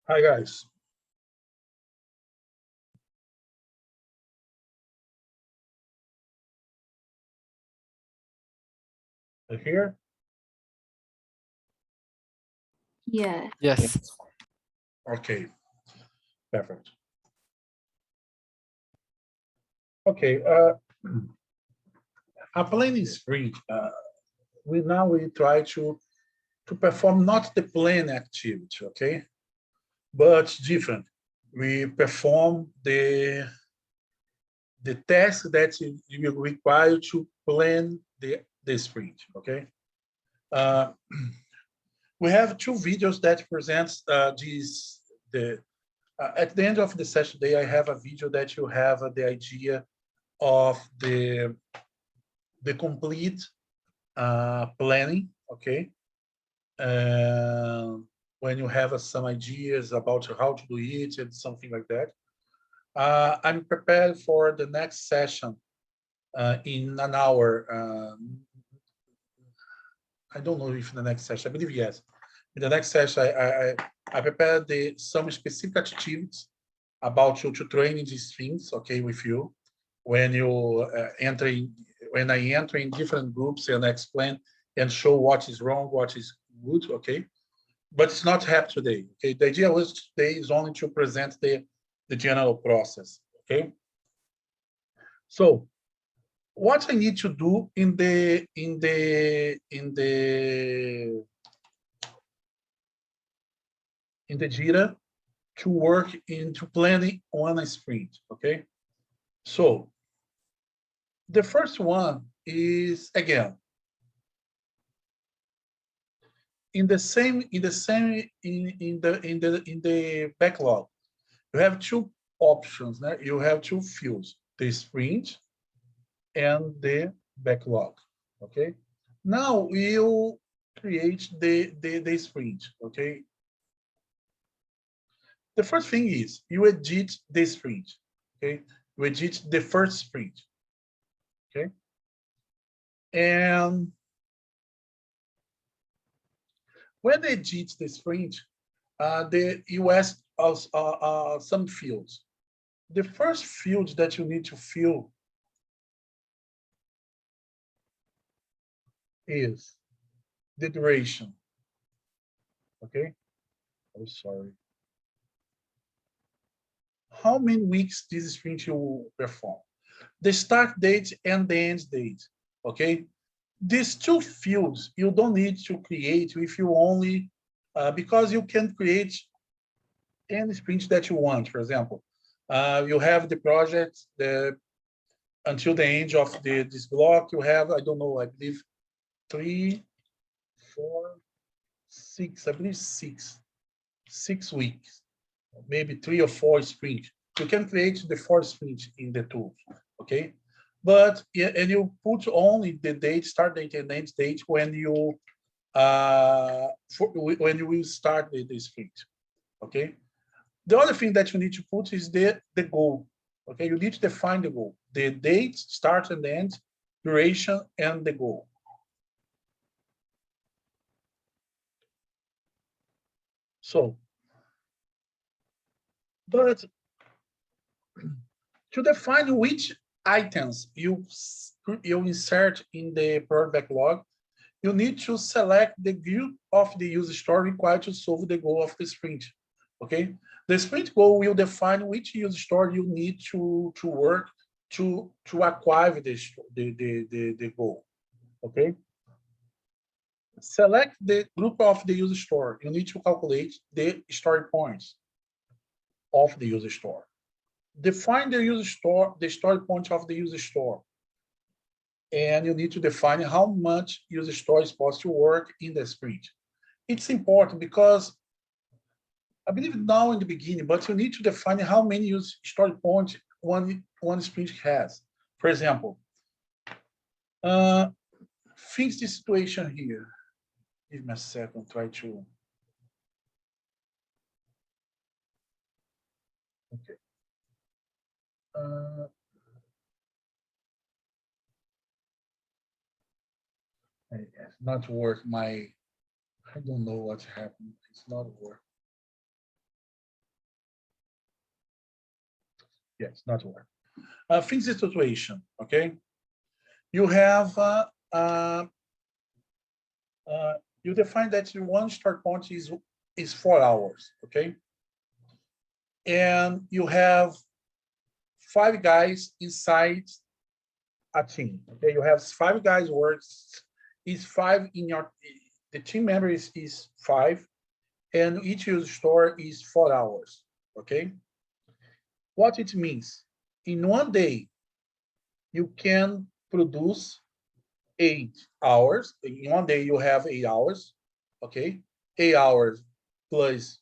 Hi guys. You here? Yeah. Yes. Okay, perfect. Okay, a planning sprint. We try to perform not the plan activity, okay, but different. We perform the task that you require to plan the sprint, okay. Uh, we have two videos that presents these the at the end of the session day. I have a video that you have the idea of the complete planning, okay? When you have some ideas about how to do it and something like that. I'm prepared for the next session in an hour. I don't know if the next session, I believe yes. In the next session, I prepared some specific activities about you to train these things, okay, with you. When you when I enter in different groups and explain and show what is wrong, what is good, okay. But it's not happening today, okay. The idea was today is only to present the general process, okay. So what I need to do in the Jira to work into planning on a sprint, okay. So the first one is again in the backlog. You have two options. Né? You have two fields: the sprint and the backlog. Okay. Now you create the sprint. Okay. The first thing is you edit the sprint. Okay. You edit the first sprint. Okay. And when they edit the sprint, you ask us some fields. The first field that you need to fill is the duration. Okay. Oh, sorry. How many weeks this sprint you will perform? The start date and the end date. Okay. These two fields you don't need to create if you only because you can create any sprint that you want. For example, you have the project until the end of this block. You have, I don't know, I believe 3, 4, 6. I believe 6 weeks, maybe 3 or 4 sprints. You can create the 4 sprints in the tool, okay? But and you put only the date, start date, and end date when you when you will start the sprint, okay? The other thing that you need to put is the goal. Okay, you need to define the goal, the date, start and end, duration, and the goal. So, but to define which items you insert in the product backlog, you need to select the group of the user story required to solve the goal of the sprint. Okay, the sprint goal will define which user story you need to work to acquire the goal. Okay, select the group of the user store. You need to calculate the story points of the user store. Define the user store, the story point of the user store. And you need to define how much user store is supposed to work in the sprint. It's important because I believe now in the beginning, but you need to define how many user story points one sprint has. For example, fix the situation here. Give me a second, try to. Okay. It's not work. I don't know what's happened. It's not work. Yes, not work. Fix the situation, okay? You have, you define that one start point is 4 hours, okay? And you have 5 guys inside a team, okay? You have 5 guys works, is 5 in your, the team member is 5, and each user store is 4 hours, okay? What it means, in one day, you can produce 8 hours. In one day, you have 8 hours, okay? 8 hours plus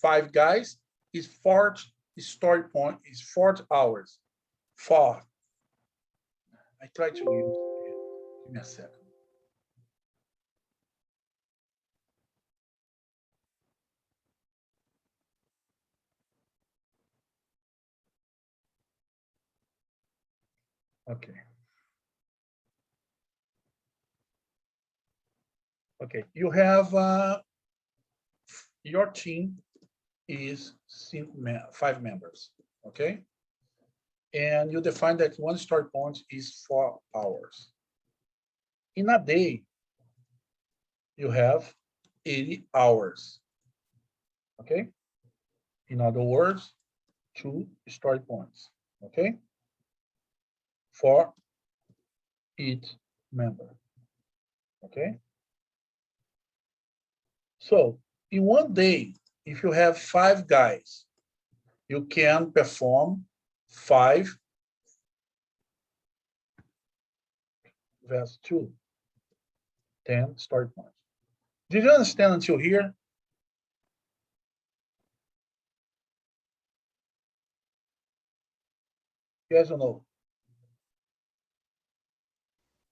5 guys is 4 story point, is 4 hours. 4. I try to use, give me a second. Okay. Okay, you have, your team is 5 members, okay? And you define that one start point is 4 hours. In a day, you have 80 hours, okay? In other words, 2 start points, okay? For each member, okay? So in one day, if you have 5 guys, you can perform 5 versus 2, 10 start points. Did you understand until here? Yes or no?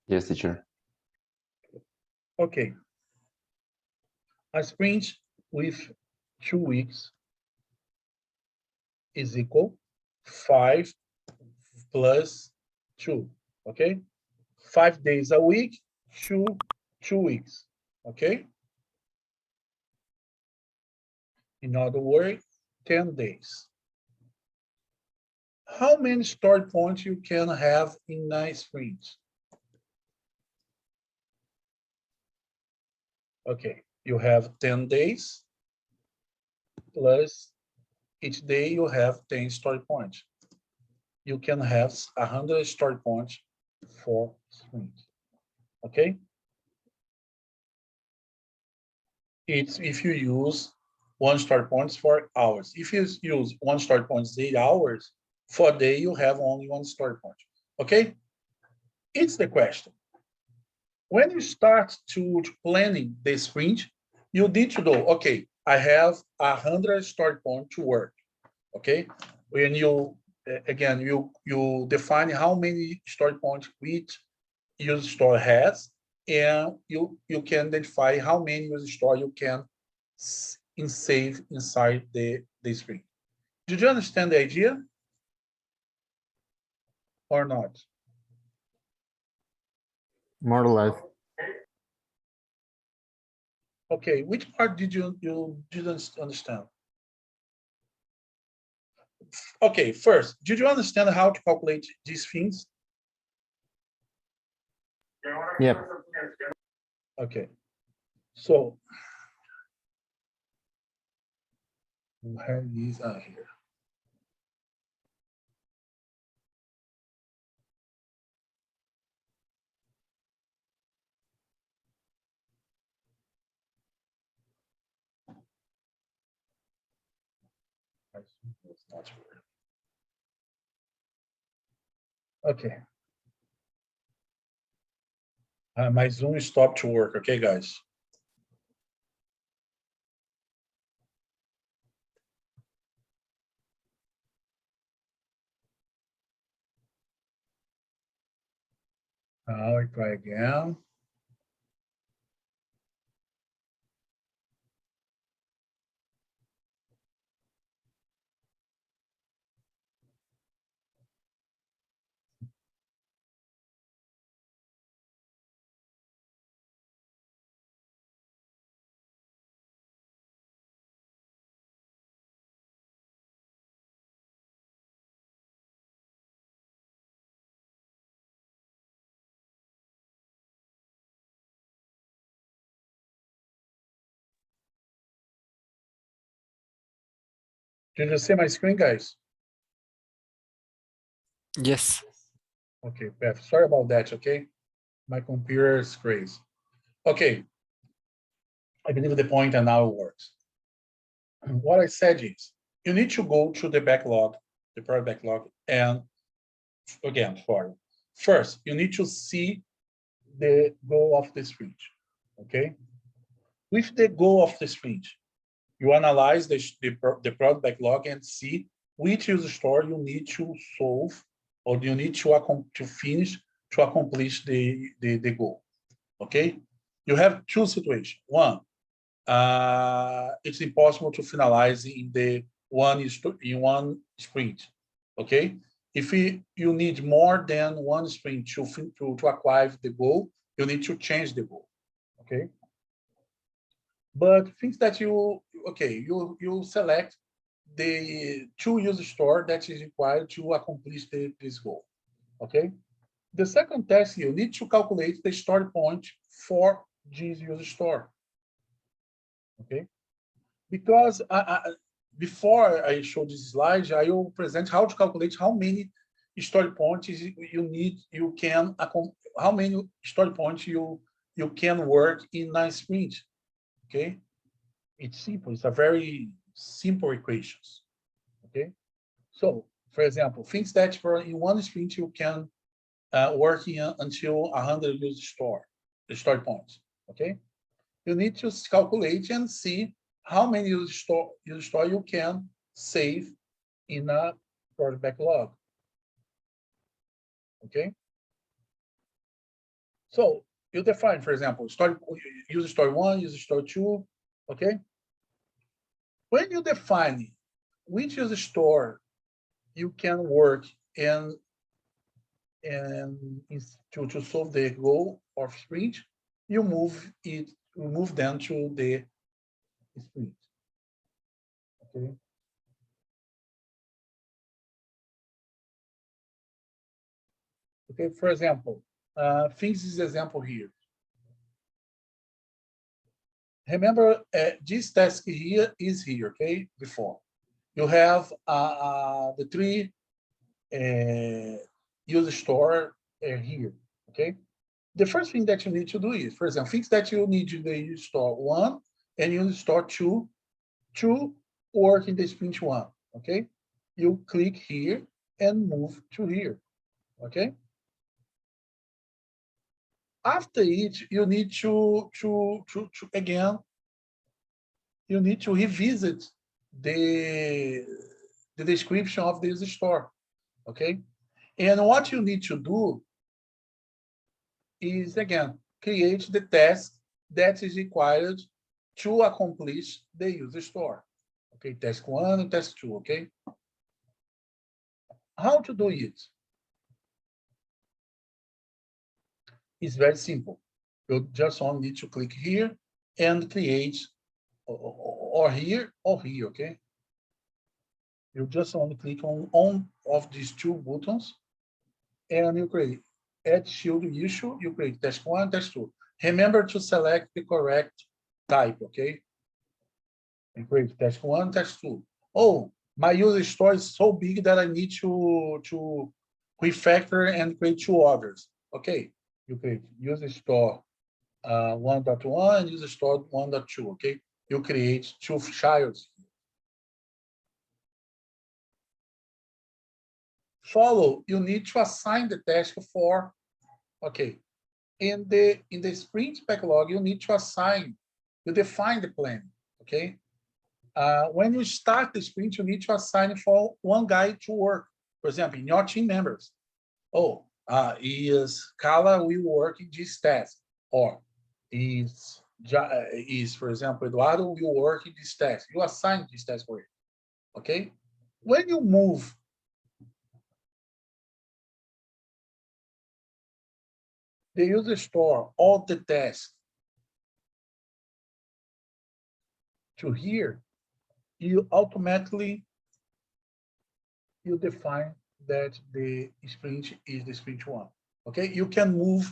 Yes, teacher. Okay. A sprint with 2 weeks is equal 5 plus 2, okay? 5 days a week, 2 weeks, okay? In other words, 10 days. How many start points you can have in a sprint? Okay, you have 10 days plus each day you have 10 start points. You can have 100 start points for sprint, okay? It's if you use 1 start points for hours. If you use 1 start points 8 hours, for a day you have only 1 start point, okay? It's the question. When you start to planning the sprint, you need to know, okay, I have 100 start point to work, okay? When you, again, you define how many start points each user store has, and you can identify how many user store you can save inside the sprint. Did you understand the idea or not? More or less. Okay, which part did you didn't understand? Okay, first, did you understand how to calculate these things? Yep. Okay, so we have these out here. Okay. My Zoom stopped to work. Okay, guys. Now I try again. Did you see my screen, guys? Yes. Okay, Beth, sorry about that, okay? My computer is crazy. Okay, I believe the point and now it works. What I said is, you need to go to the backlog, the product backlog, and again, first, you need to see the goal of the sprint, okay? With the goal of the sprint, you analyze the product backlog and see which user story you need to solve or you need to finish to accomplish the goal, okay? You have two situations. One, it's impossible to finalize in one sprint, okay? If you need more than one sprint to acquire the goal, you need to change the goal, okay? But things that you select the two user store that is required to accomplish this goal, okay? The second task, you need to calculate the story point for this user store, okay? Because before I show this slide, I will present how to calculate how many story points how many story points you can work in a sprint, okay? It's simple. It's a very simple equations, okay? So, for example, things that in one sprint you can work in until 100 user story points, okay? You need to calculate and see how many user store you can save in a product backlog, okay? So you define, for example, user story 1, user story 2, okay? When you define which user store you can work in to solve the goal of sprint, you move them to the sprint, okay? Okay, for example, things is example here. Remember, this task here is here, okay? Before you have the three user store here, okay? The first thing that you need to do is, for example, things that you need to the user store 1 and user store 2 to work in the sprint 1, okay? You click here and move to here, okay? After it, you need to again, you need to revisit the description of this store, okay? And what you need to do is, again, create the task that is required to accomplish the user store, okay? Task 1 and task 2, okay? How to do it? It's very simple. You just only need to click here and create, or here, okay? You just only click on of these two buttons, and you create add shield issue. You create task 1, task 2. Remember to select the correct type, okay? And create task 1, task 2. Oh, my user store is so big that I need to refactor and create two others. Okay, you create user store 1.1 and user store 1.2, okay? You create two childs. Follow, you need to assign the task for, okay, in the sprint backlog, you need to define the plan, okay? When you start the sprint, you need to assign for one guy to work. For example, in your team members, is Carla will work in this task, or is, for example, Eduardo will work in this task. You assign this task for it, okay? When you move the user store all the tasks to here, you automatically define that the sprint is the sprint 1. Okay, you can move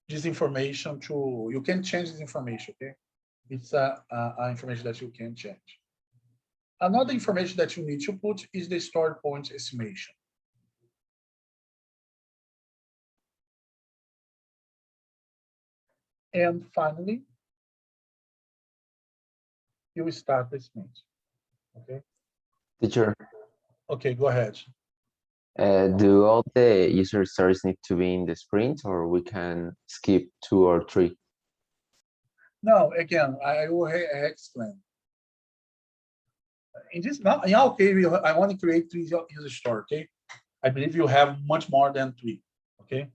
this information you can change this information. Okay, it's information that you can change. Another information that you need to put is the start point estimation. And finally, you will start the sprint. Okay. Teacher, Okay, go ahead. do all the user stories need to be in the sprint, or we can skip 2 or 3? No, again, I will explain. In this, now, in our case, I want to create 3 user store. Okay, I believe you have much more than 3. Okay.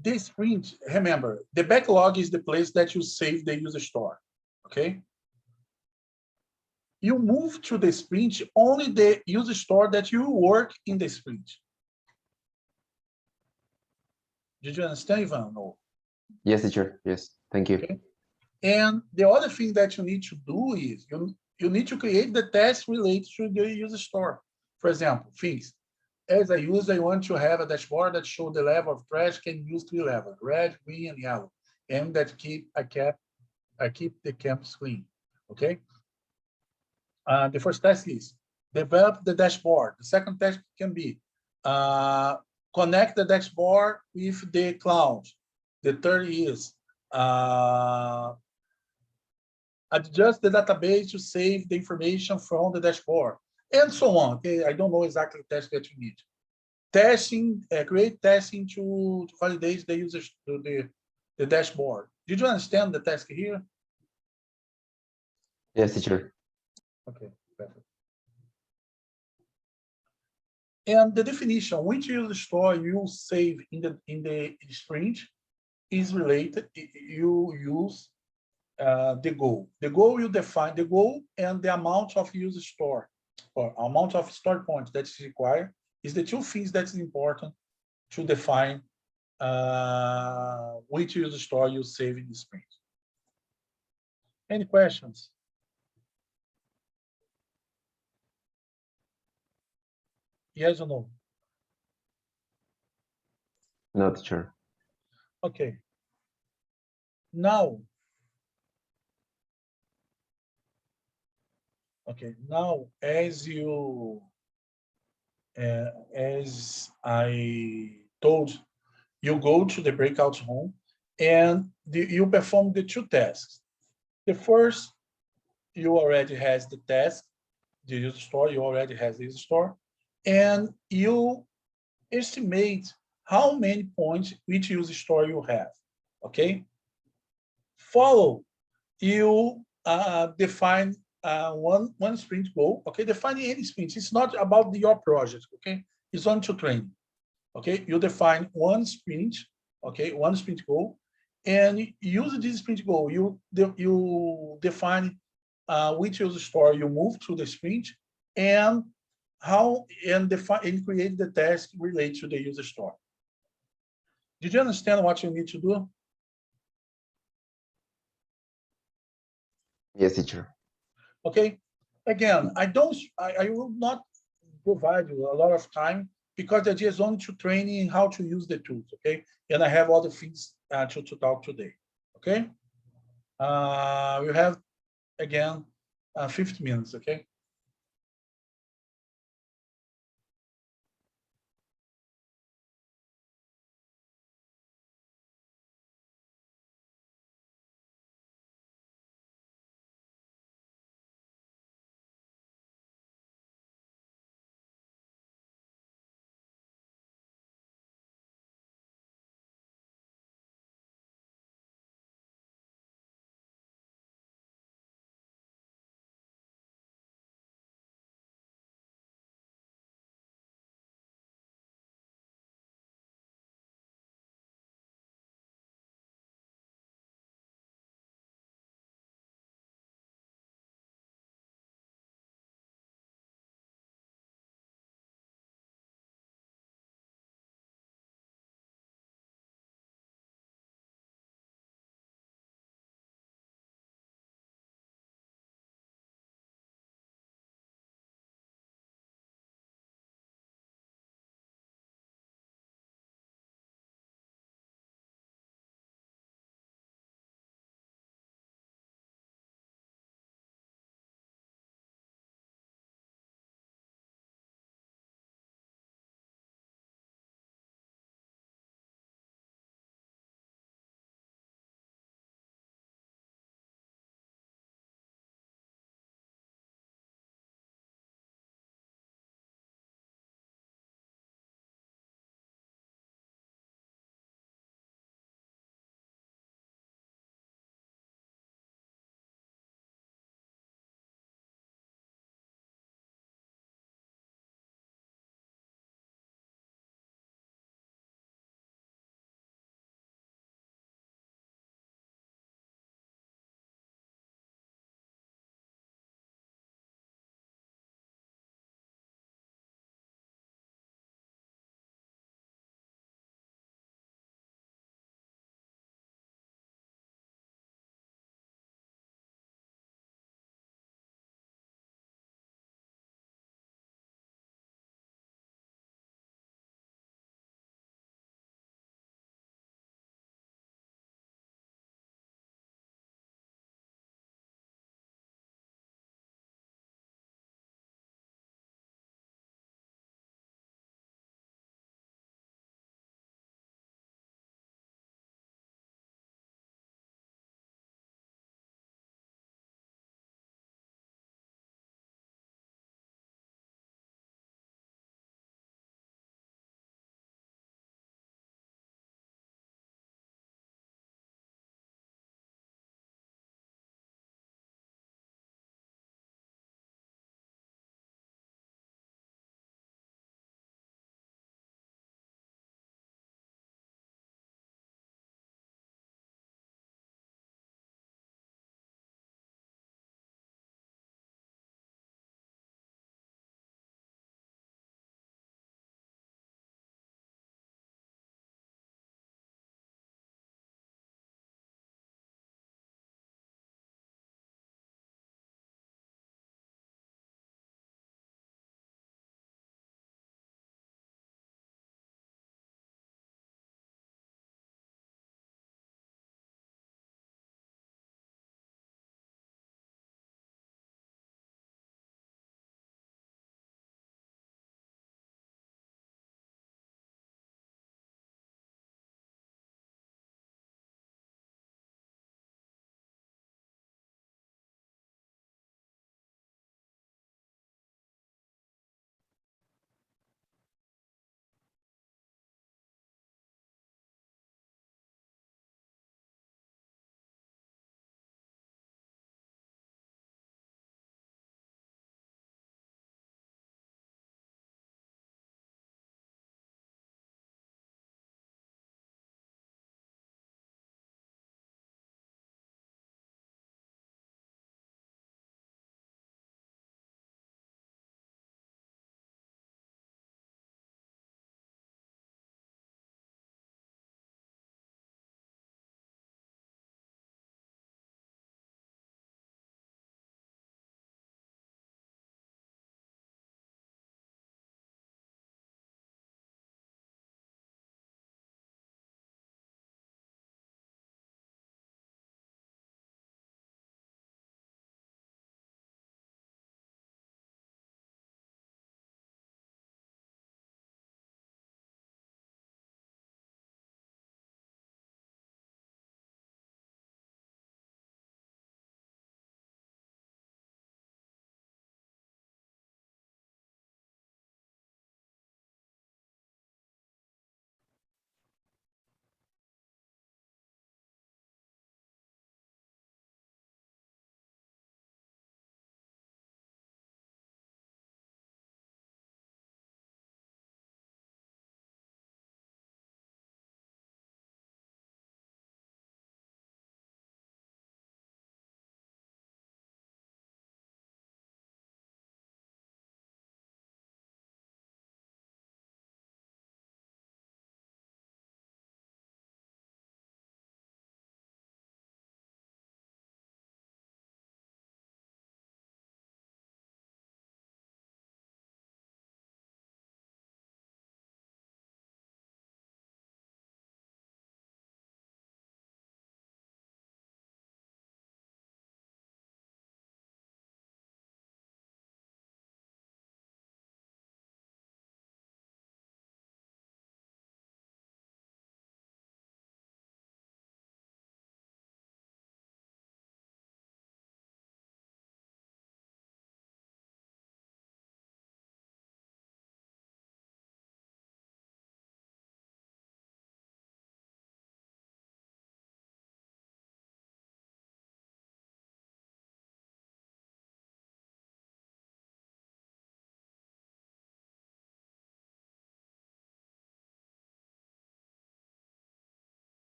This sprint, remember, the backlog is the place that you save the user store. Okay. You move to the sprint only the user store that you work in the sprint. Did you understand, Ivan? No. Yes, teacher. Yes, thank you. Okay. And the other thing that you need to do is you need to create the tests related to the user store. For example, things. As a user, I want to have a dashboard that shows the level of trash can use 3 levels, red, green, and yellow, and that keep the campus clean. Okay. The first task is develop the dashboard. The second task can be connect the dashboard with the cloud. The third is adjust the database to save the information from the dashboard, and so on. Okay, I don't know exactly the task that you need. Testing, create testing to validate the users to the dashboard. Did you understand the task here? Yes, teacher. Okay, perfect. And the definition, which user store you save in the sprint is related. You use the goal. The goal you define the goal and the amount of user store or amount of start points that is required is the 2 things that is important to define which user store you save in the sprint. Any questions? Yes or no? No, teacher. Okay. Now, as I told, you go to the breakout room and you perform the 2 tasks. The first, you already has the task, the user store, you already has the user store, and you estimate how many points each user store you have. Okay. Follow, you define one sprint goal. Okay, define any sprint. It's not about your project. Okay, it's on to training. Okay, you define one sprint. Okay, one sprint goal, and use this sprint goal. You define which user store you move to the sprint and how and define and create the task related to the user store. Did you understand what you need to do? Yes, teacher. Okay. Again, I will not provide you a lot of time because the idea is only to training how to use the tools. Okay. And I have other things to talk today. Okay. We have again 50 minutes. Okay.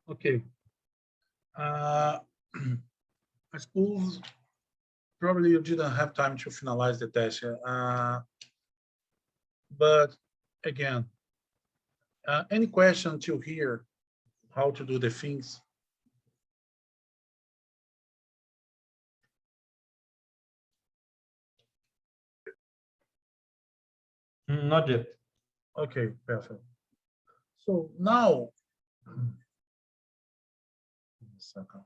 Okay. I suppose probably you didn't have time to finalize the test. But again, any question to hear how to do the things? Not yet. Okay, perfect. So now, a second.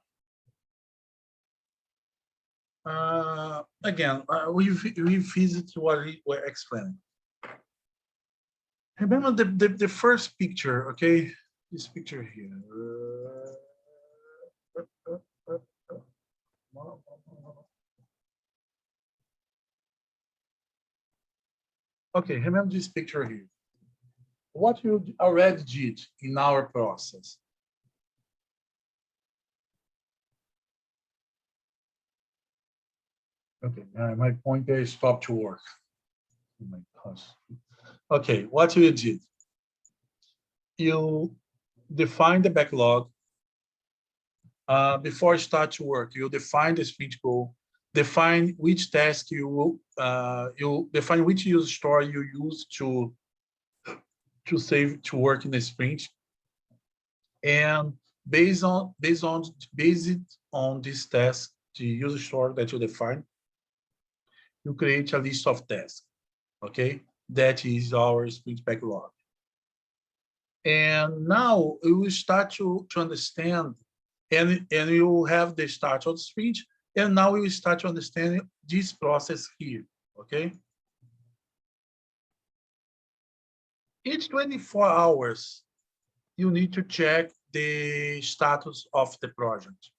Again, we revisit what we were explaining. Remember the first picture, okay? This picture here. Okay, remember this picture here. What you already did in our process. Okay, my pointer stopped to work. Oh my gosh. Okay, what you did? You define the backlog. Before you start to work, you define the sprint goal, define which task you will, you define which user story you use to save to work in the sprint, and based on this task, the user story that you define, you create a list of tasks. Okay, that is our sprint backlog. And now we will start to understand, and you have the start of the sprint, and now we will start to understand this process here, okay? Each 24 hours, you need to check the status of the project,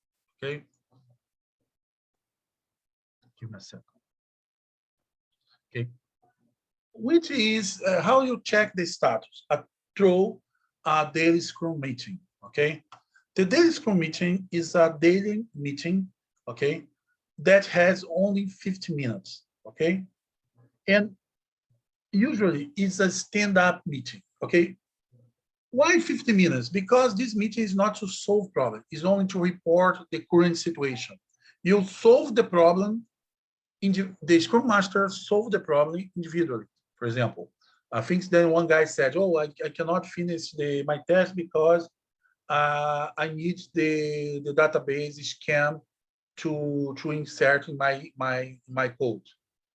okay? Give me a second. Okay. Which is how you check the status through a daily Scrum meeting, okay? The daily Scrum meeting is a daily meeting, okay, that has only 50 minutes, okay? And usually it's a stand-up meeting, okay? Why 50 minutes? Because this meeting is not to solve problem, it's only to report the current situation. You solve the problem, the Scrum Master solve the problem individually. For example, I think then one guy said, oh, I cannot finish my test because I need the database scan to insert in my code.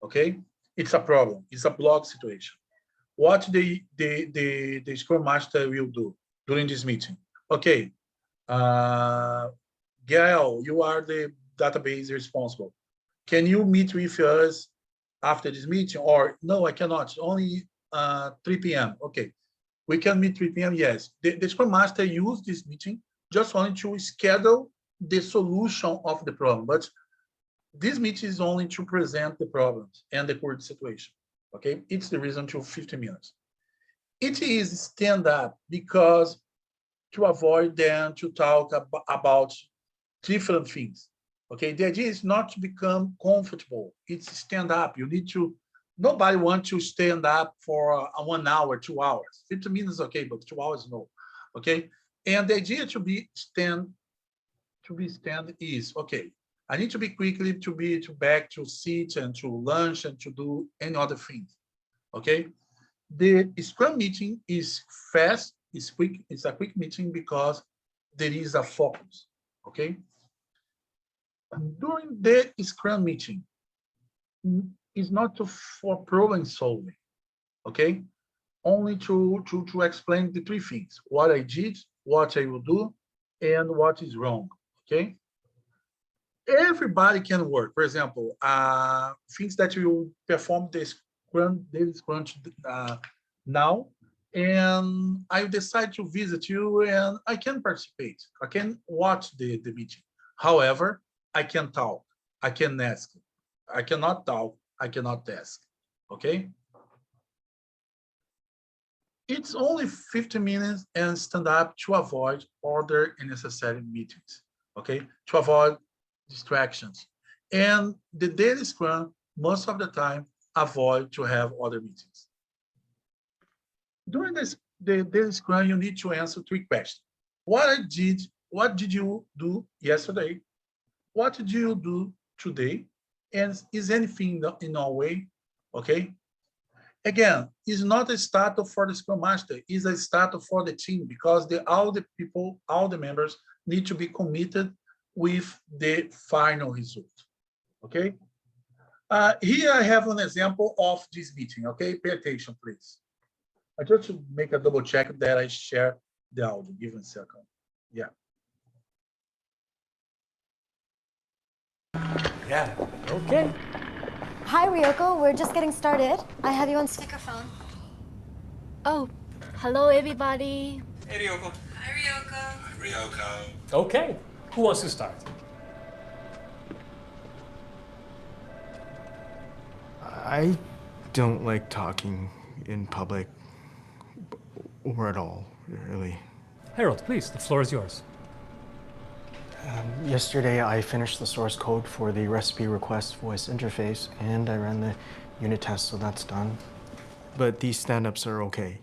Okay, it's a problem. It's a block situation. What the Scrum Master will do during this meeting? Okay, Gael, you are the database responsible. Can you meet with us after this meeting? Or no, I cannot. It's only 3 p.m. Okay, we can meet 3 p.m. Yes, the Scrum Master used this meeting just only to schedule the solution of the problem. But this meeting is only to present the problems and the current situation. Okay, it's the reason to 50 minutes. It is stand up because to avoid them to talk about different things. Okay, the idea is not to become comfortable. It's stand up. You need to. Nobody wants to stand up for 1 hour, 2 hours. 50 minutes, okay, but 2 hours, no. Okay, and the idea to be stand is okay. I need to be quickly to back to sit and to lunch and to do any other things. Okay, the Scrum meeting is fast, it's quick, it's a quick meeting because there is a focus. Okay. During the Scrum meeting, is not for problem solving, okay? Only to explain the three things: what I did, what I will do, and what is wrong, okay? Everybody can work. For example, things that you perform the daily Scrum now, and I decide to visit you, and I can participate. I can watch the meeting. However, I can talk. I can ask. I cannot talk. I cannot ask. Okay? It's only 50 minutes and stand up to avoid other unnecessary meetings. Okay? To avoid distractions. And the daily Scrum, most of the time, avoid to have other meetings. During the daily Scrum, you need to answer 3 questions. What I did what did you do yesterday? What did you do today? And is anything in our way? Okay. Again, it's not a startup for the Scrum Master, it's a startup for the team because all the people, all the members need to be committed with the final result. Okay. Here I have an example of this meeting. Okay, pay attention, please. I just to make a double check that I share the audio. Give me a second. Yeah. Yeah, okay. Hi, Ryoko. We're just getting started. I have you on speakerphone. Oh, hello everybody. Hey, Ryoko. Hi, Ryoko. Hi, Ryoko. Okay, who wants to start? I don't like talking in public or at all, really. Harold, please, the floor is yours. Yesterday, I finished the source code for the recipe request voice interface, and I ran the unit test, so that's done. But these stand-ups are okay.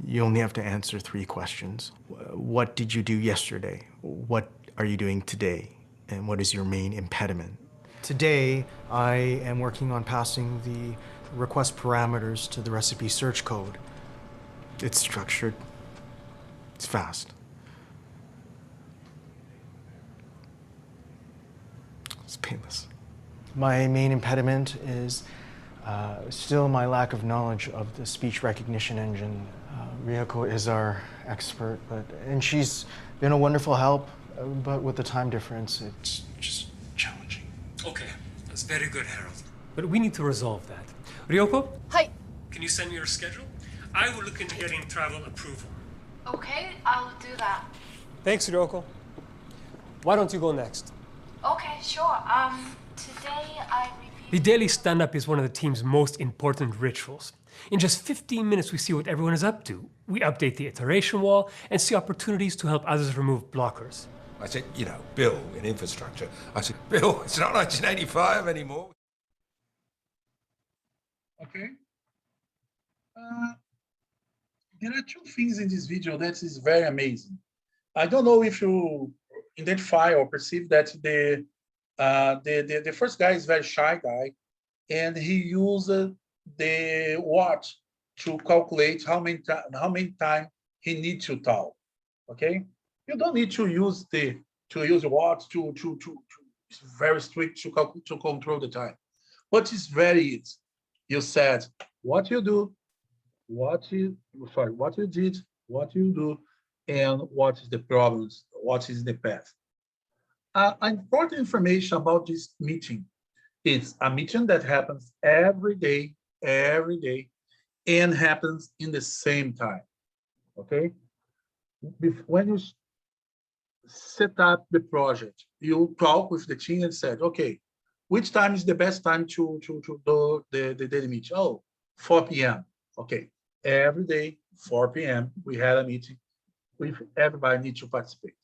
You only have to answer 3 questions. What did you do yesterday? What are you doing today? And what is your main impediment? Today, I am working on passing the request parameters to the recipe search code. It's structured. It's fast. It's painless. My main impediment is still my lack of knowledge of the speech recognition engine. Ryoko is our expert, and she's been a wonderful help, but with the time difference, it's just challenging. Okay, that's very good, Harold. But we need to resolve that. Ryoko, Hi. Can you send me your schedule? I will look into getting travel approval. Okay, I'll do that. thanks, Ryoko. Why don't you go next? Okay, sure. Today I The reviewed... daily stand-up is one of the team's most important rituals. In just 15 minutes, we see what everyone is up to. We update the iteration wall and see opportunities to help others remove blockers. I said, you know, Bill in infrastructure. I said, Bill, it's not 1985 anymore. Okay. There are 2 things in this video that is very amazing. I don't know if you identify or perceive that the first guy is very shy guy, and he uses the watch to calculate how many times he needs to talk. Okay, you don't need to use the watch to it's very strict to control the time, but it's very easy. You said what you do, what you did, what you do, and what is the problems, what is the path. Important information about this meeting. It's a meeting that happens every day, and happens in the same time. Okay? When you set up the project, you talk with the team and said, okay, which time is the best time to do the daily meeting? Oh, 4 p.m. Okay. Every day, 4 p.m., we had a meeting with everybody need to participate.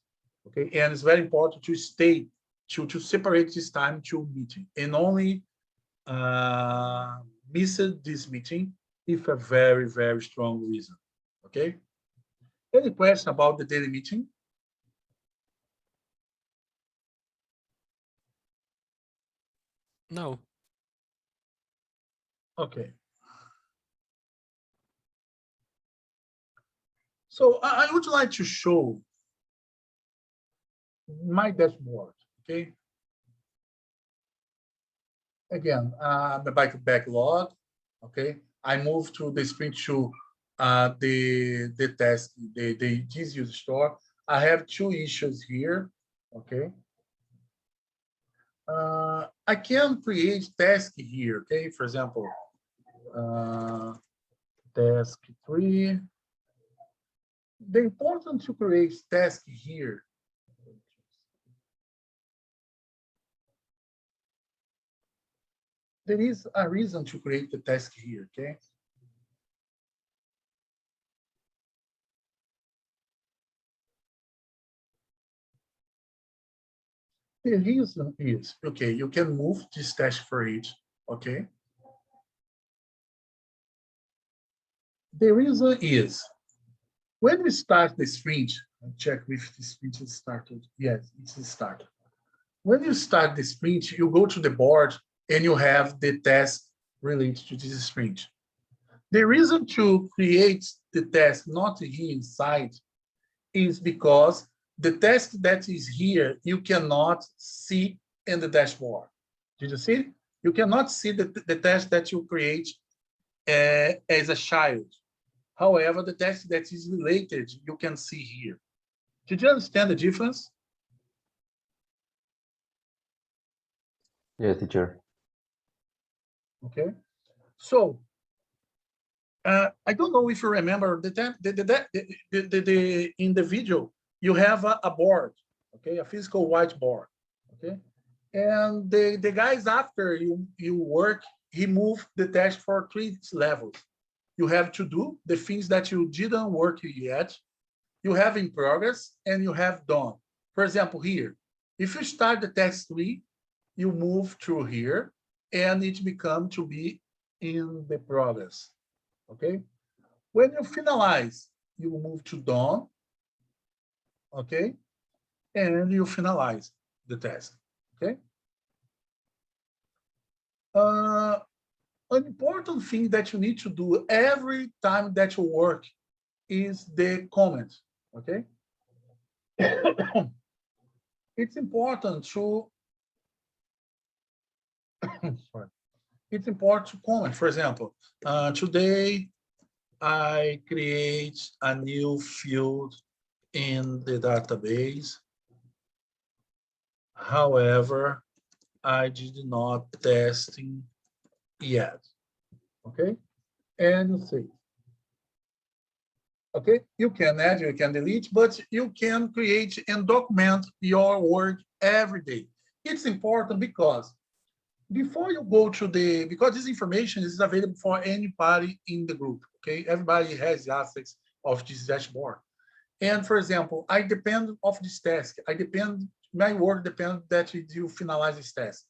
Okay. And it's very important to stay, to separate this time to meeting, and only miss this meeting if a very, very strong reason. Okay. Any question about the daily meeting? No. Okay. So I would like to show my dashboard, okay? Again, the backlog, okay? I move to the sprint to the task, the this user store. I have 2 issues here, okay? I can create task here, okay? For example, task 3. The important to create task here. There is a reason to create the task here, okay? The reason is, okay, you can move this task for each, okay? The reason is, when we start the sprint, Check if the sprint is started. Yes, it's started. When you start the sprint, you go to the board and you have the task related to this sprint. The reason to create the task not here inside is because the task that is here, you cannot see in the dashboard. Did you see? You cannot see the task that you create as a child. However, the task that is related, you can see here. Did you understand the difference? Yes, teacher. Okay. So, I don't know if you remember the time in the video, you have a board, okay, a physical whiteboard, okay, and the guys after you work, he moved the task for 3 levels. You have to do the things that you didn't work yet, you have in progress, and you have done. For example, here, if you start the task 3, you move through here, and it becomes to be in the progress. Okay, when you finalize, you move to done, okay, and you finalize the task, okay. An important thing that you need to do every time that you work is the comment, okay. It's important to sorry. It's important to comment. For example, today I create a new field in the database. However, I did not testing yet. Okay, and you see. Okay, you can add, you can delete, but you can create and document your work every day. It's important because before you go to because this information is available for anybody in the group, okay? Everybody has access of this dashboard. And for example, I depend of this task. My work depends that you finalize this task.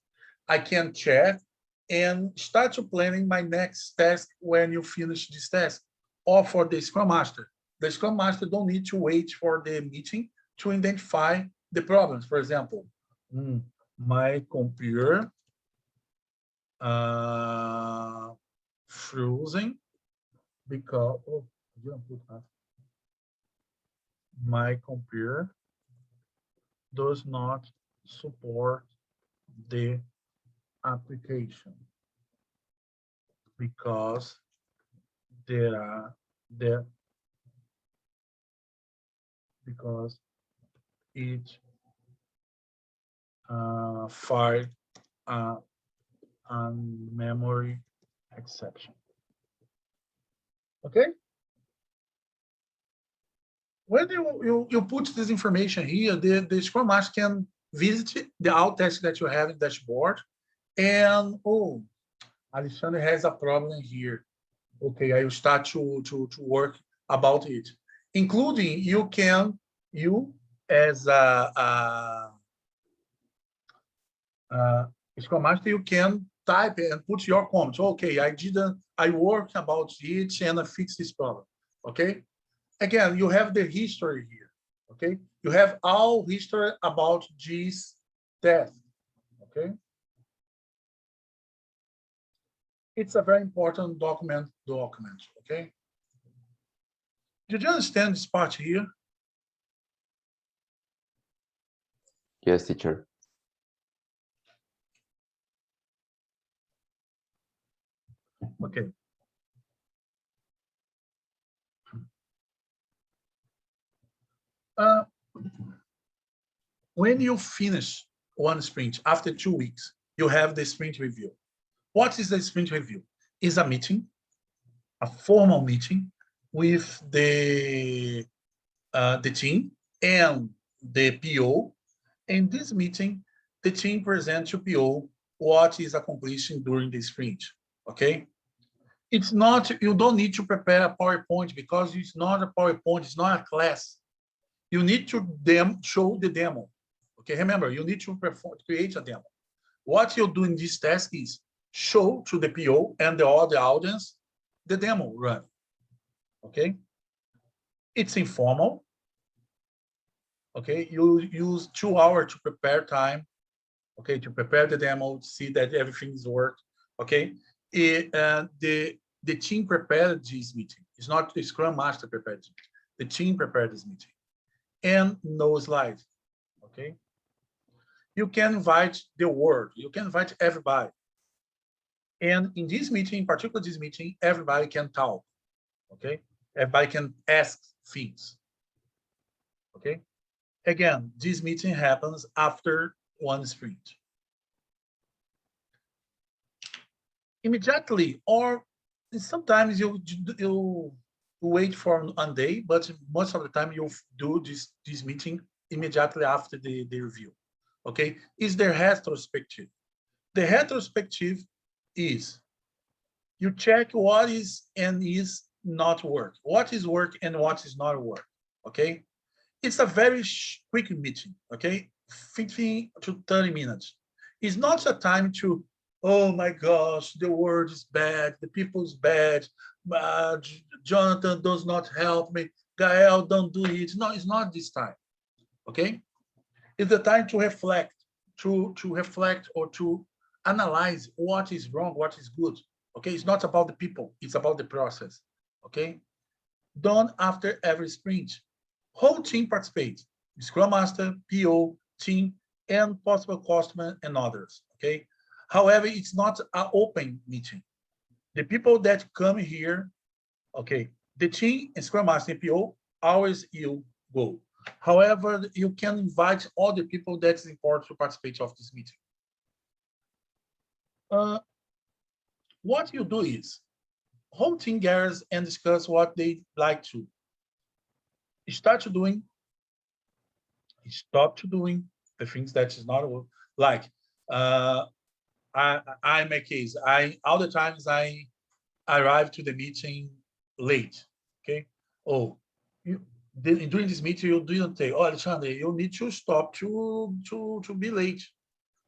I can check and start to planning my next task when you finish this task, or for the Scrum Master. The Scrum Master don't need to wait for the meeting to identify the problems. For example, my computer frozen because my computer does not support the application because because it filed a memory exception. Okay. When you put this information here, the Scrum Master can visit the alt task that you have in the dashboard, and Alexander has a problem here. Okay, I will start to work about it. Including you as a Scrum Master, you can type and put your comments. Okay, I worked about it and I fixed this problem. Okay. Again, you have the history here, okay? You have all history about this test, okay? It's a very important document, okay? Did you understand this part here? Yes, teacher. Okay. When you finish one sprint, after 2 weeks, you have the sprint review. What is the sprint review? It's a meeting, a formal meeting with the team and the PO. In this meeting, the team presents to PO what is accomplished during the sprint, okay? It's not, you don't need to prepare a PowerPoint because it's not a PowerPoint, it's not a class. You need to show the demo. Okay, remember, you need to create a demo. What you do in this task is show to the PO and the other audience the demo run. Okay, it's informal. Okay, you use 2 hours to prepare time. Okay, to prepare the demo, to see that everything's worked. Okay, the team prepared this meeting. It's not the Scrum Master prepared it. The team prepared this meeting, and no slides. Okay, you can invite the world. You can invite everybody. And in this meeting, in particular this meeting, everybody can talk. Okay, everybody can ask things. Okay, again, this meeting happens after one sprint. Immediately, or sometimes you wait for one day, but most of the time you do this meeting immediately after the review. Okay, is the retrospective. The retrospective is you check what is and is not work, what is work and what is not work. Okay, it's a very quick meeting. Okay, 15 to 30 minutes. It's not a time to, oh my gosh, the world is bad, the people's bad, Jonathan does not help me, Gael, don't do it. No, it's not this time. Okay, it's the time to reflect, to reflect or to analyze what is wrong, what is good. Okay, it's not about the people, it's about the process. Okay, done after every sprint. Whole team participates, Scrum Master, PO, team, and possible customer and others. Okay, however, it's not an open meeting. The people that come here, okay, the team and Scrum Master and PO, always you go. However, you can invite all the people that's important to participate of this meeting. What you do is, whole team gathers and discuss what they like to. Start doing, stop to doing the things that is not like. I make case. All the times I arrive to the meeting late. Okay. Oh, during this meeting you didn't say, oh, Alexander, you need to stop to be late.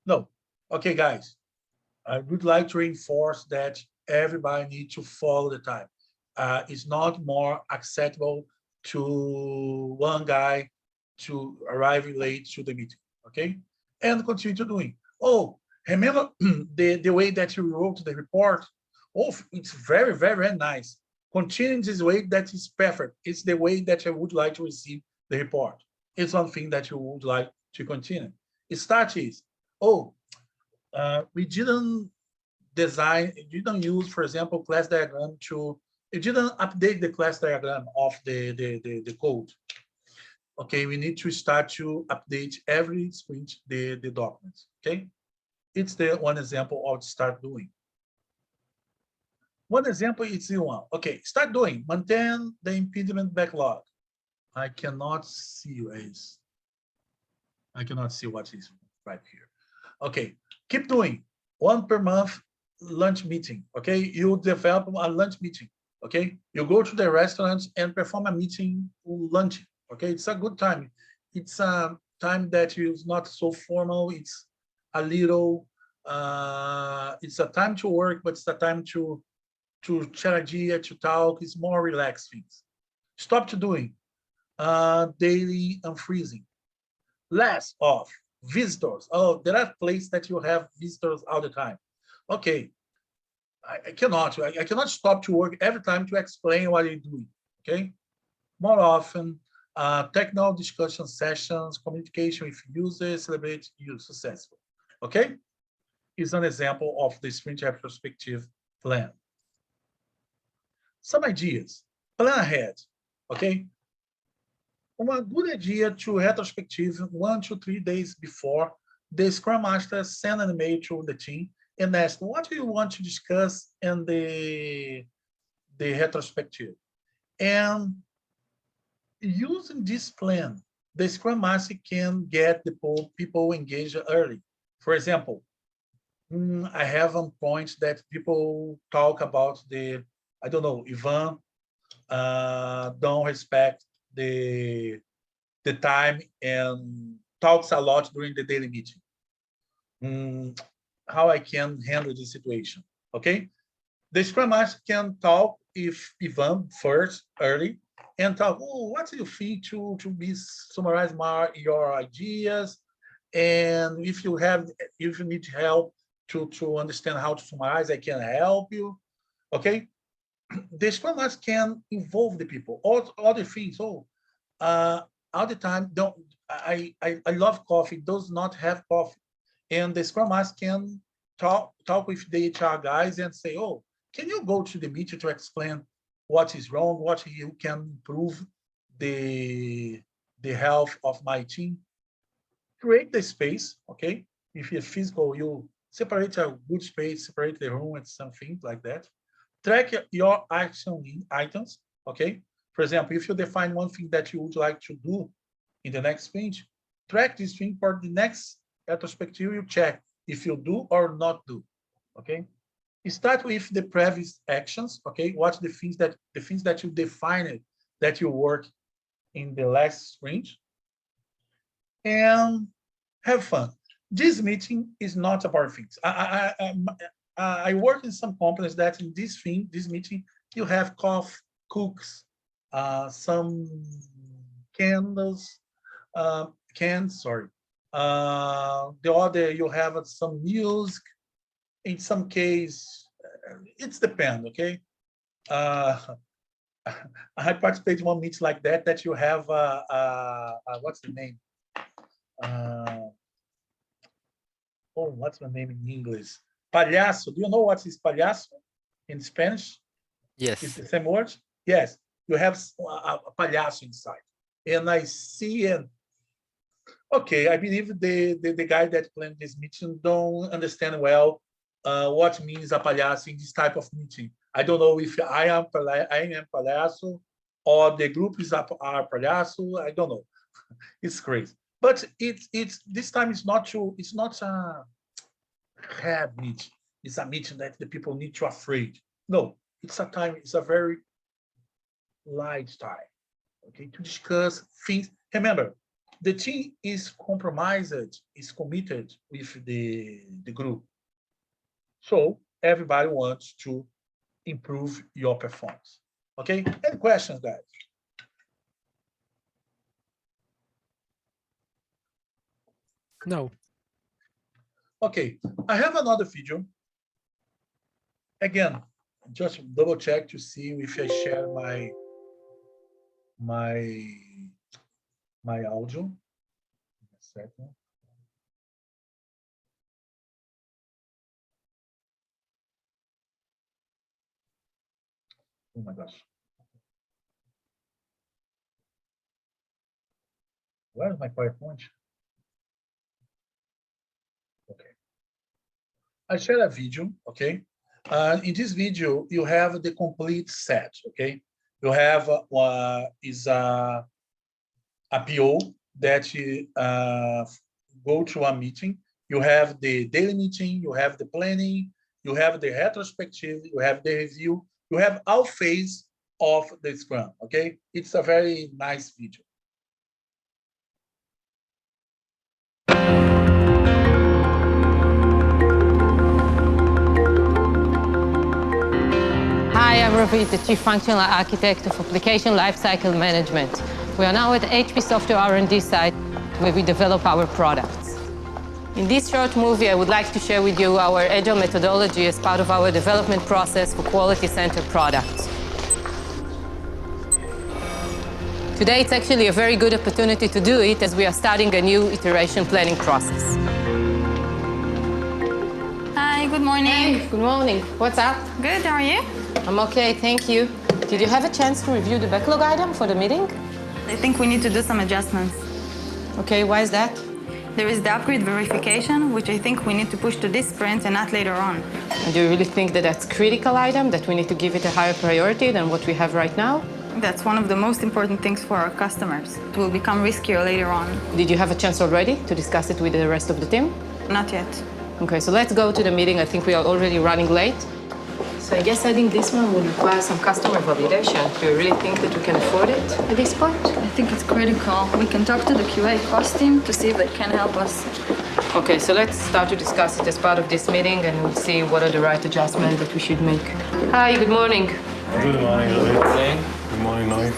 No. Okay, guys. I would like to reinforce that everybody needs to follow the time. It's not more acceptable to one guy to arrive late to the meeting, okay? And continue to doing. Oh, remember the way that you wrote the report? Oh, it's very, very, very nice. Continue this way, that is perfect. It's the way that I would like to receive the report. It's one thing that you would like to continue. It starts is, oh, we didn't design, you didn't use, for example, class diagram to, you didn't update the class diagram of the code. Okay, we need to start to update every sprint the documents. Okay, it's the one example of start doing. One example is the one. Okay, start doing, maintain the impediment backlog. I cannot see you, Ace. I cannot see what is right here. Okay, keep doing, one per month lunch meeting. Okay, you develop a lunch meeting. Okay, you go to the restaurant and perform a meeting lunch. Okay, it's a good time. It's a time that is not so formal. It's a little, it's a time to work, but it's a time to share idea, to talk. It's more relaxed things. Stop to doing daily unfreezing. Less of visitors. Oh, there are places that you have visitors all the time. Okay, I cannot stop to work every time to explain what you're doing. Okay, more often, technical discussion sessions, communication with users, celebrate you successful. Okay, is an example of the sprint retrospective plan. Some ideas. Plan ahead. Okay. Uma good idea to retrospective 1 to 3 days before. The Scrum Master send an email to the team and ask, what do you want to discuss in the retrospective? And using this plan, the Scrum Master can get the people engaged early. For example, I have a point that people talk about the, I don't know, Ivan don't respect the time and talks a lot during the daily meeting. How I can handle this situation? Okay, the Scrum Master can talk if Ivan first early and talk, oh, what do you think to be summarize more your ideas? And if you need help to understand how to summarize, I can help you. Okay. The Scrum Master can involve the people. All other things. All the time. I love coffee. Does not have coffee, and the Scrum Master can talk with the HR guys and say, oh, can you go to the meeting to explain what is wrong, what you can improve the health of my team? Create the space. Okay, if you're physical, you separate a good space, separate the room and something like that. Track your action items, okay? For example, if you define one thing that you would like to do in the next sprint, track this thing for the next retrospective, you check if you do or not do, okay? You start with the previous actions, okay? What the things that you defined that you work in the last sprint, and have fun. This meeting is not about things. I work in some companies that in this meeting, you have coffee, cooks, some candles, cans, sorry. The other, you have some music. In some case, it's depend, okay? I participated in one meeting like that you have, what's the name? What's the name in English? Palhaço. Do you know what is palhaço in Spanish? Yes. It's the same word? Yes. You have a palhaço inside. And I see it. Okay, I believe the guy that planned this meeting don't understand well what means a palhaço in this type of meeting. I don't know if I am palhaço or the group is are palhaço. I don't know. It's crazy. But it's this time it's not a have meeting. It's a meeting that the people need to afraid. No, it's a very light time, okay, to discuss things. Remember, the team is compromised, is committed with the group. So everybody wants to improve your performance. Okay, any questions, guys? No. Okay, I have another video. Again, just double check to see if I share my audio. A second. Oh my gosh. Where is my PowerPoint? Okay. I share a video, okay? In this video, you have the complete set, okay? You have is a PO that you go to a meeting. You have the daily meeting, you have the planning, you have the retrospective, you have the review, you have all phase of the Scrum, okay? It's a very nice video. Hi, I'm Ravi, the Chief Functional Architect of Application Lifecycle Management. We are now at the HP Software R&D site where we develop our products. In this short movie, I would like to share with you our Agile methodology as part of our development process for quality-centered products. Today, it's actually a very good opportunity to do it as we are starting a new iteration planning process. Hi, good morning. Hey, good morning. What's up? Good, how are you? I'm okay, thank you. Did you have a chance to review the backlog item for the meeting? I think we need to do some adjustments. Okay, why is that? There is the upgrade verification, which I think we need to push to this sprint and not later on. And do you really think that that's a critical item, that we need to give it a higher priority than what we have right now? That's one of the most important things for our customers. It will become riskier later on. Did you have a chance already to discuss it with the rest of the team? Not yet. Okay, so let's go to the meeting. I think we are already running late. So I guess adding this one will require some customer validation. Do you really think that we can afford it at this point? I think it's critical. We can talk to the QA cost team to see if they can help us. Okay, so let's start to discuss it as part of this meeting and we'll see what are the right adjustments that we should make. Hi, good morning. Good morning, Louis. Good morning, Noi.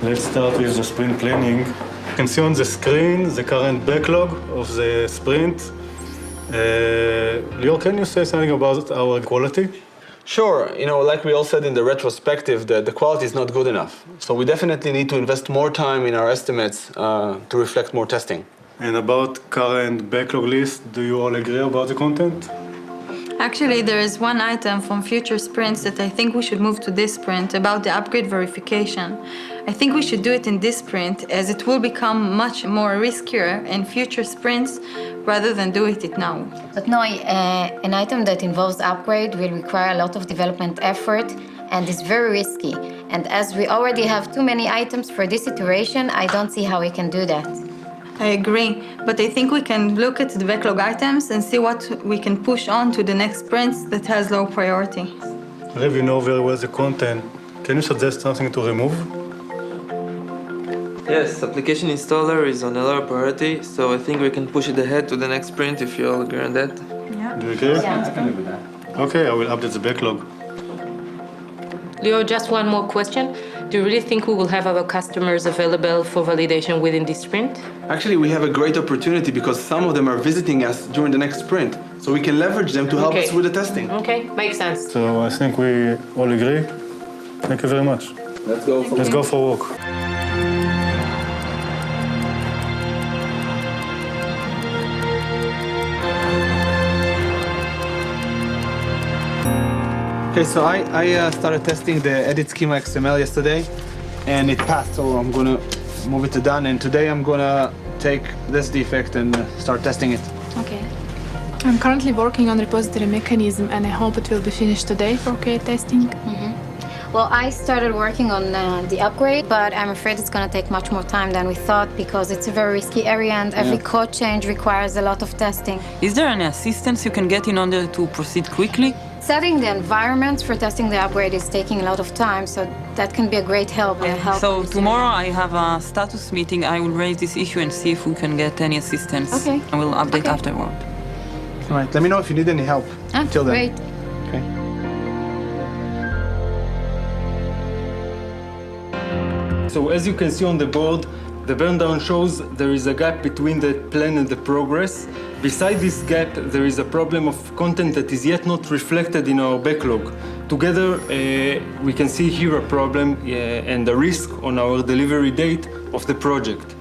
Let's start with the sprint planning. You can see on the screen the current backlog of the sprint. Lior, can you say something about our quality? Sure. Like we all said in the retrospective, the quality is not good enough. So we definitely need to invest more time in our estimates to reflect more testing. And about current backlog list, do you all agree about the content? Actually, there is one item from future sprints that I think we should move to this sprint about the upgrade verification. I think we should do it in this sprint as it will become much more riskier in future sprints rather than do it now. But no, an item that involves upgrade will require a lot of development effort and is very risky. And as we already have too many items for this iteration, I don't see how we can do that. I agree, but I think we can look at the backlog items and see what we can push on to the next sprints that has low priority. Rev, you know very well the content. Can you suggest something to remove? Yes, application installer is on a lower priority, so I think we can push it ahead to the next sprint if you all agree on that. Yeah. Do you agree? Yeah. I can live with that. Okay, I will update the backlog. Leo, just one more question. Do you really think we will have our customers available for validation within this sprint? Actually, we have a great opportunity because some of them are visiting us during the next sprint. So we can leverage them to help us with the testing. Okay, makes sense. So I think we all agree. Thank you very much. Let's go. Let's go for a walk. Okay, so I started testing the edit schema XML yesterday, and it passed. So I'm gonna move it to done, and today I'm gonna take this defect and start testing it. Okay. I'm currently working on repository mechanism, and I hope it will be finished today for QA testing. Well, I started working on the upgrade, but I'm afraid it's going to take much more time than we thought because it's a very risky area and every code change requires a lot of testing. Is there any assistance you can get in order to proceed quickly? Setting the environment for testing the upgrade is taking a lot of time, so that can be a great help. So tomorrow I have a status meeting. I will raise this issue and see if we can get any assistance. Okay. I will update afterward. All right, let me know if you need any help. Till then. Great. Okay. So as you can see on the board, the burn down shows there is a gap between the plan and the progress. Beside this gap, there is a problem of content that is yet not reflected in our backlog. Together, we can see here a problem and a risk on our delivery date of the project.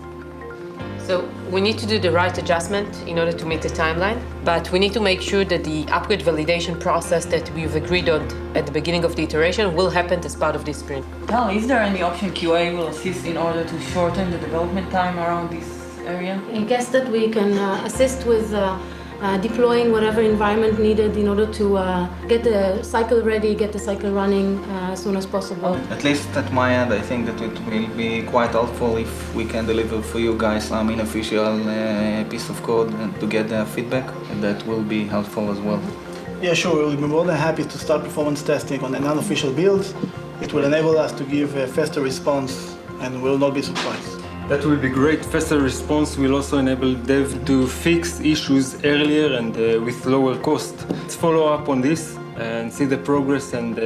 So we need to do the right adjustment in order to meet the timeline, but we need to make sure that the upgrade validation process that we've agreed on at the beginning of the iteration will happen as part of this sprint. Now, is there any option QA will assist in order to shorten the development time around this area? I guess that we can assist with deploying whatever environment needed in order to get the cycle ready, get the cycle running as soon as possible. At least at my end, I think that it will be quite helpful if we can deliver for you guys some unofficial piece of code and to get feedback, and that will be helpful as well. Yeah, sure. We'll be more than happy to start performance testing on an unofficial build. It will enable us to give a faster response and will not be surprised. That will be great. Faster response will also enable dev to fix issues earlier and with lower cost. Let's follow up on this and see the progress, and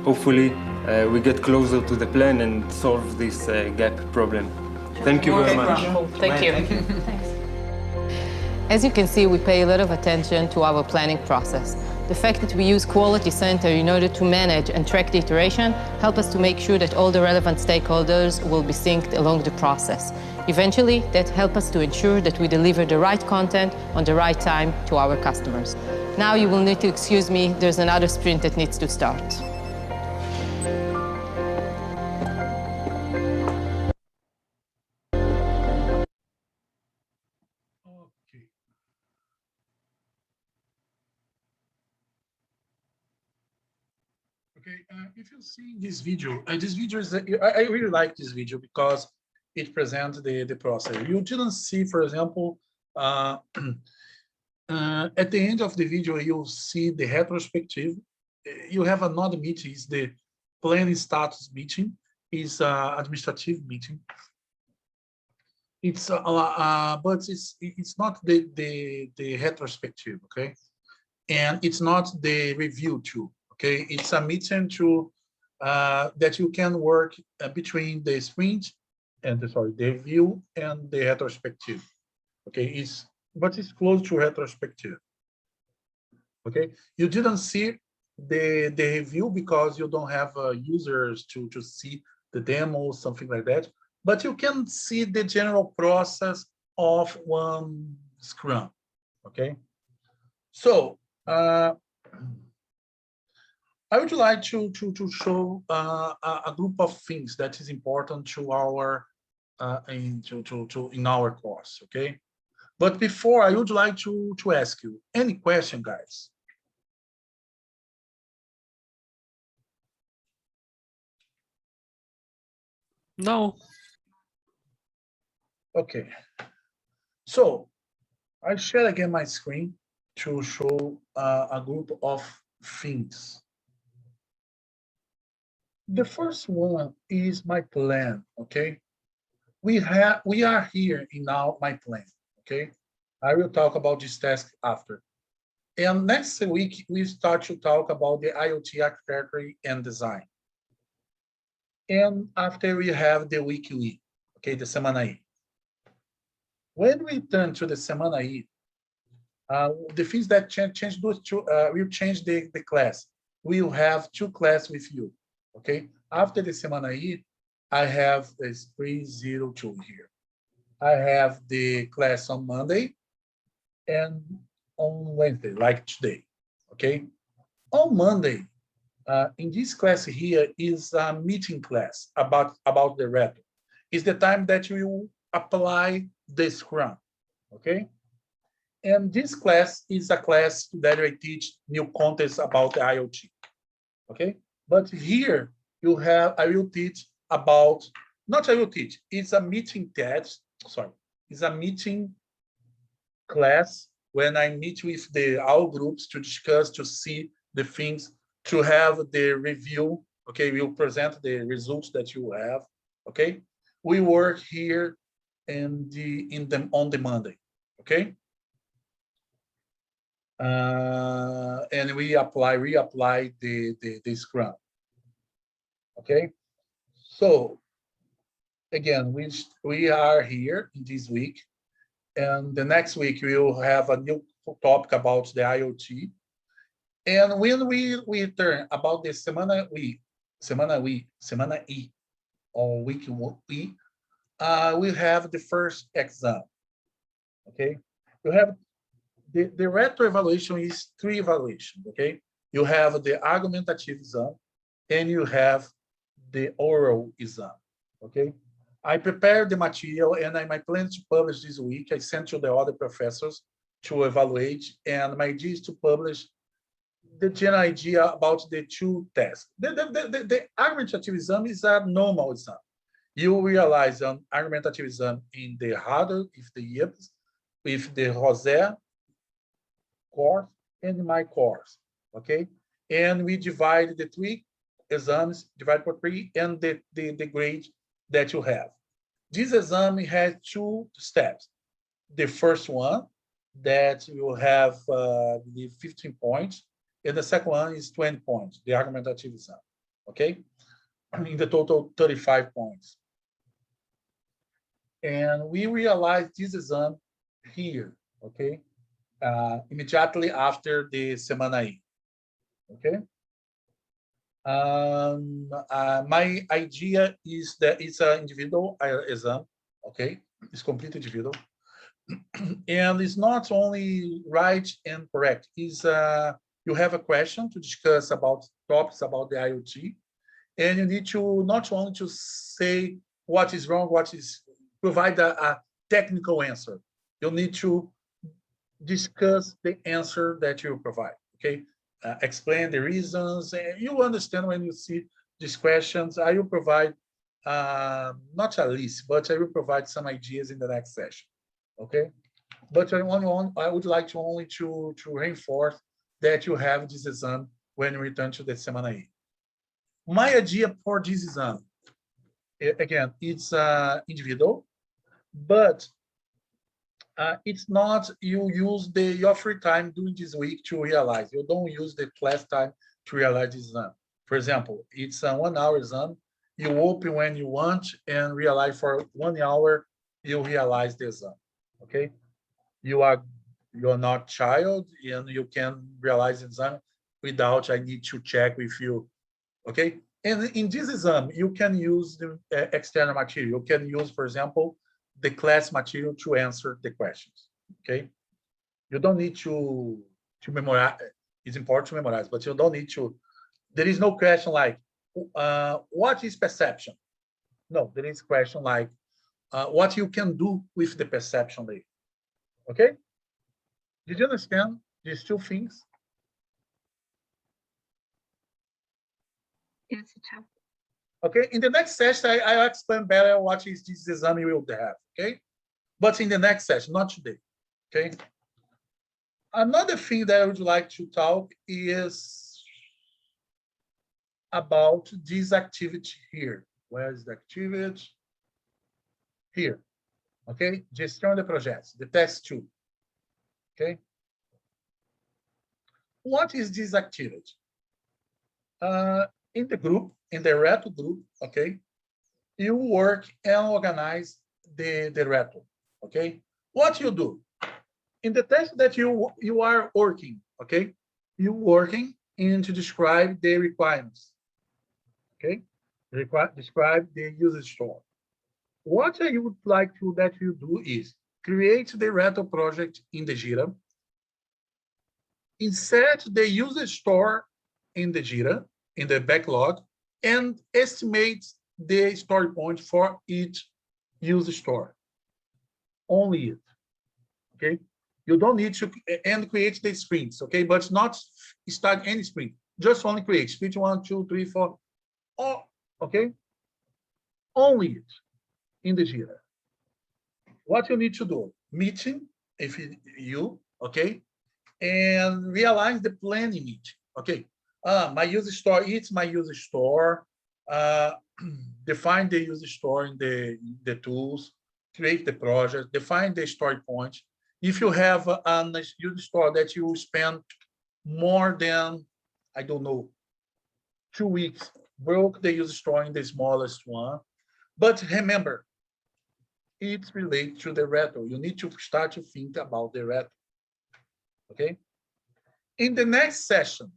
hopefully we get closer to the plan and solve this gap problem. Thank you very much. Thank you. As you can see, we pay a lot of attention to our planning process. The fact that we use Quality Center in order to manage and track the iteration help us to make sure that all the relevant stakeholders will be synced along the process. Eventually, that helps us to ensure that we deliver the right content on the right time to our customers. Now you will need to excuse me, there's another sprint that needs to start. Okay, if you see this video is, I really like this video because it presents the process. You didn't see, for example, at the end of the video, you'll see the retrospective. You have another meeting, is the planning status meeting, is administrative meeting. It's but it's not the retrospective, okay, and it's not the review too. Okay, it's a meeting to that you can work between the sprint and the view and the retrospective. Okay, but it's close to retrospective. Okay, you didn't see the review because you don't have users to see the demo, something like that. But you can see the general process of one Scrum. Okay, so I would like to show a group of things that is important to our in our course. Okay, but before, I would like to ask you any question, guys. No. Okay, so I share again my screen to show a group of things. The first one is my plan. Okay, we are here in now my plan. Okay, I will talk about this task after. And next week we start to talk about the IoT architecture and design. And after we have the weekly, okay, the Semana E. When we turn to the Semana E, the things that change those two will change the class. We'll have two classes with you, okay? After the Semana E, I have the Sprint 02 here. I have the class on Monday and on Wednesday, like today, okay? On Monday, in this class here is a meeting class about the retro. It's the time that you apply the Scrum, okay? And this class is a class that I teach new concepts about the IoT, okay? But here you have, I will teach about, not I will teach, it's a meeting test, sorry, it's a meeting class when I meet with all groups to discuss, to see the things, to have the review, okay? We'll present the results that you have, okay? We work here on the Monday, okay? And we reapply the Scrum, okay? So again, we are here in this week, and the next week we will have a new topic about the IoT. And when we turn about the Semana E, or week E, we have the first exam, okay? You have the retro evaluation is 3 evaluations, okay? You have the argumentative exam, and you have the oral exam, okay? I prepared the material, and I plan to publish this week. I sent to the other professors to evaluate, and my idea is to publish the general idea about the 2 tests. The argumentative exam is a normal exam. You realize an argumentative exam in the harder, if the IPS, with the Rosé course and my course, okay? And we divide the 3 exams, divide by 3, and the grade that you have. This exam has 2 steps. The first one, that you have the 15 points, and the second one is 20 points, the argumentative exam, okay? In the total, 35 points. And we realize this exam here, okay? Immediately after the Semana E, okay? My idea is that it's an individual exam, okay? It's completely individual. And it's not only right and correct, it's you have a question to discuss about topics about the IoT, and you need to not only to say what is wrong, provide a technical answer. You need to discuss the answer that you provide, okay? Explain the reasons, and you understand when you see these questions. I will provide not a list, but I will provide some ideas in the next session, okay? But I would like to only to reinforce that you have this exam when you return to the Semana E. My idea for this exam, again, it's individual, but it's not you use your free time during this week to realize. You don't use the class time to realize this exam. For example, it's a 1 hour exam. You open when you want and realize for 1 hour, you realize the exam, okay? You're not child and you can realize exam without I need to check with you, okay? And in this exam, you can use the external material. You can use, for example, the class material to answer the questions, okay? You don't need to memorize. It's important to memorize, but you don't need to. There is no question like, what is perception? No, there is question like, what you can do with the perception later, okay? Did you understand these two things? Yes, teacher. Okay, in the next session, I'll explain better what is this exam you will have, okay? But in the next session, not today, okay? Another thing that I would like to talk is about this activity here. Where is the activity? Here, okay? Gestão de projetos, the test 2, okay? What is this activity? In the group, in the RETO group, okay, you work and organize the RETO, okay? What you do? In the test that you are working, okay, you working in to describe the requirements, okay? Describe the user store. What I would like to that you do is create the RETO project in the Jira, insert the user store in the Jira, in the backlog, and estimate the story point for each user store. Only it, okay? You don't need to and create the sprints, okay? But not start any sprint. Just only create sprint 1, 2, 3, 4. Oh, okay? Only it in the Jira. What you need to do? Meeting, if you, okay? And realize the planning meeting, okay? My user store, it's my user store. Define the user store in the tools, create the project, define the story point. If you have a user store that you spend more than, I don't know, 2 weeks, broke the user store in the smallest one. But remember, it's related to the RETO. You need to start to think about the RETO, okay? In the next session,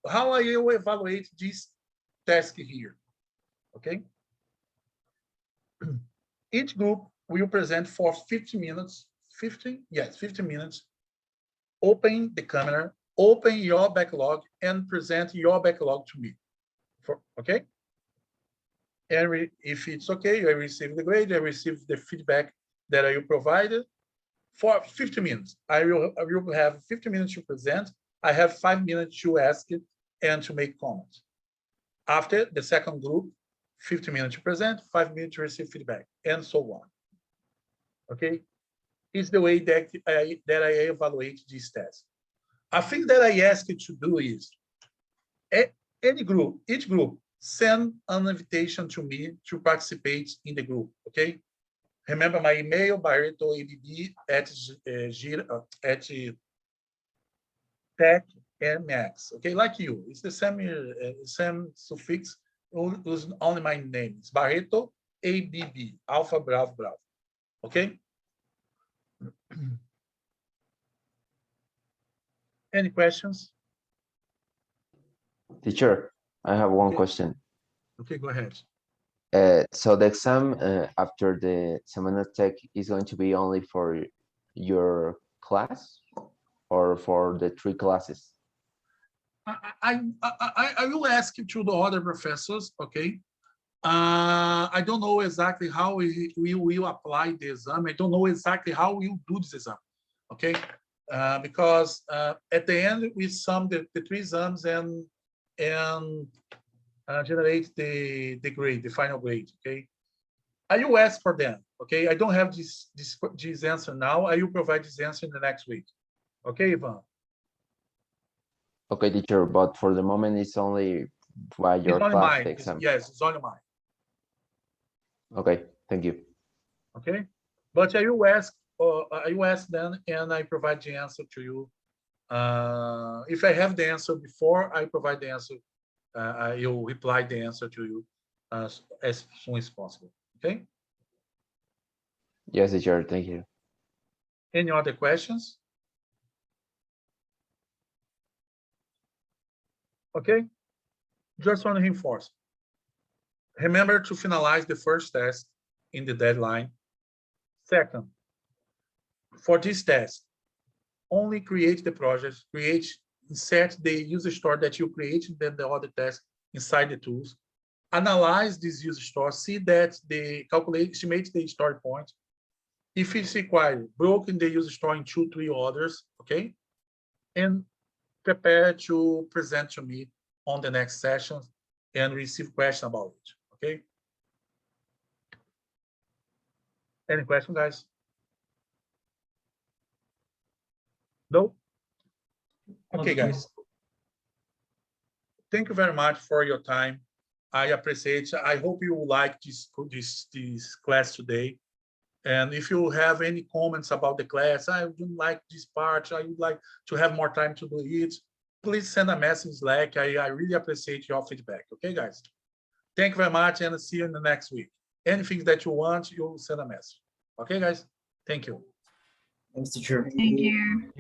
how I will evaluate this task here, okay? Each group will present for 50 minutes, 15 minutes, open the camera, open your backlog, and present your backlog to me, okay? And if it's okay, I receive the grade, I receive the feedback that I provided for 50 minutes. I will have 50 minutes to present. I have 5 minutes to ask it and to make comments. After the second group, 50 minutes to present, 5 minutes to receive feedback, and so on. Okay? It's the way that I evaluate this test. A thing that I ask you to do is, each group, send an invitation to me to participate in the group, okay? Remember my email, barreto@tech.max, okay? Like you, it's the same suffix, use only my name. It's Barreto, ABB, Alpha Bravo Bravo, okay? Any questions? Teacher, I have one question. Okay, go ahead. So the exam after the Semana Tech is going to be only for your class or for the 3 classes? I will ask you to the other professors, okay? I don't know exactly how we will apply the exam. I don't know exactly how we'll do this exam, okay? Because at the end we sum the 3 exams and generate the grade, the final grade, okay? I will ask for them, okay? I don't have this answer now. I will provide this answer in the next week. Okay, Ivan? Okay, teacher, but for the moment it's only by your class, the exam. Yes, it's only mine. Okay, thank you. Okay, but I will ask them and I provide the answer to you. If I have the answer before, I provide the answer I'll reply the answer to you as soon as possible. Okay. Yes, teacher. Thank you. Any other questions? Okay. Just want to reinforce. Remember to finalize the first test in the deadline. Second, for this test, only create the project, insert the user story that you created, then the other test inside the tools. Analyze this user story, see that the estimate the story point. If it's required, broken the user story in 2-3 others, okay? And prepare to present to me on the next session and receive questions about it, okay? Any questions, guys? No? Okay, guys. Thank you very much for your time. I appreciate it. I hope you like this class today. And if you have any comments about the class, I didn't like this part, I would like to have more time to do it, please send a message Slack. I really appreciate your feedback. Okay, guys? Thank you very much and see you in the next week. Anything that you want, you'll send a message. Okay, guys? Thank you. Thanks, teacher. Thank you.